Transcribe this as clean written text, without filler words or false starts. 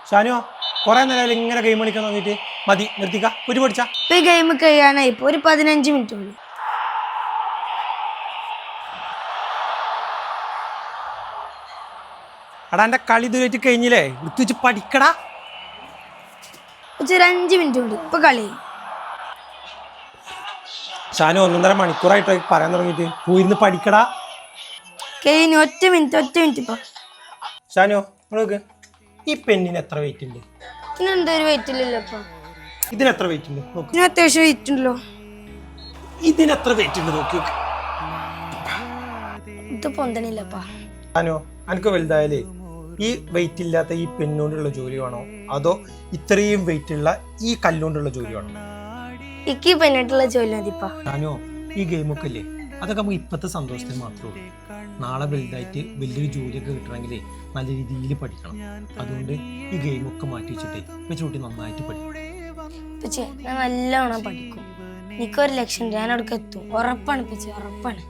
ഷാനോ കുറെ നേരം ഇങ്ങനെ ഗെയിം കളിക്കാൻ തോന്നിട്ട് മതി നിർത്തിക്ക ഒരു പഠിച്ചാ ഇപ്പൊ ഈ ഗെയിം കഴിയാനായി ഇപ്പൊ ഒരു 15 മിനിറ്റ് ഉള്ളൂ. എടാ എന്റെ കളി ഇതുവരെയായിട്ട് കഴിഞ്ഞില്ലേ എടുത്തു വെച്ച് പഠിക്കടാ. ഒരു 5 മിനിറ്റ് ഉണ്ട് ഇപ്പൊ കളി. ഷാനു 1.5 മണിക്കൂറായിട്ട് പറയാൻ തുടങ്ങിയിട്ട് പോയിരുന്ന് പഠിക്കടാ. കഴിഞ്ഞു. ഒറ്റ മിനിറ്റ് ഇപ്പൊ. ഷാനു നോക്ക് ഈ പെണ്ണിന് എത്ര വെയിറ്റ് ഉണ്ട്? ഇതിനെന്താ ഒരു വെയിറ്റ് ഇല്ലല്ലോ ഇപ്പൊ. ഇതിന് എത്ര വെയിറ്റ് ഉണ്ട് നോക്ക്. ഇതിന് അത്യാവശ്യം വെയിറ്റ് ഉണ്ടല്ലോ. ഇതിന് എത്ര വെയിറ്റ് ഉണ്ട് നോക്കി. ഇത് പൊന്തണില്ലപ്പാ. ഷാനു എനിക്ക് വലുതായാലേ ഈ വെയിറ്റ് ഇല്ലാത്ത ഈ പെണ്ണുകൊണ്ടുള്ള ജോലി വേണോ അതോ ഇത്രയും വെയിറ്റ് ഉള്ള ഈ കല്ലുകൊണ്ടുള്ള ജോലി വേണോ? ഇക്ക് പെണ്ണിട്ടുള്ള ജോലി മതിപ്പാ. ഷാനു ഈ ഗെയിമൊക്കെ അല്ലേ അതൊക്കെ നമുക്ക് ഇപ്പോഴത്തെ സന്തോഷത്തിന് മാത്രമേ ഉള്ളൂ. നാളെ വലുതായിട്ട് വലിയൊരു ജോലിയൊക്കെ കിട്ടണമെങ്കിൽ നല്ല രീതിയിൽ പഠിക്കണം. അതുകൊണ്ട് ഈ ഗെയിമൊക്കെ മാറ്റി വെച്ചിട്ടേ വെച്ചുകൂട്ടി നന്നായിട്ട് പഠിക്കും. ഞാൻ നല്ലോണം പഠിക്കും. എനിക്കൊരു ലക്ഷ്യം ഉണ്ട്. ഞാൻ അവിടേക്ക് എത്തും. ഉറപ്പാണ് ഉറപ്പാണ്.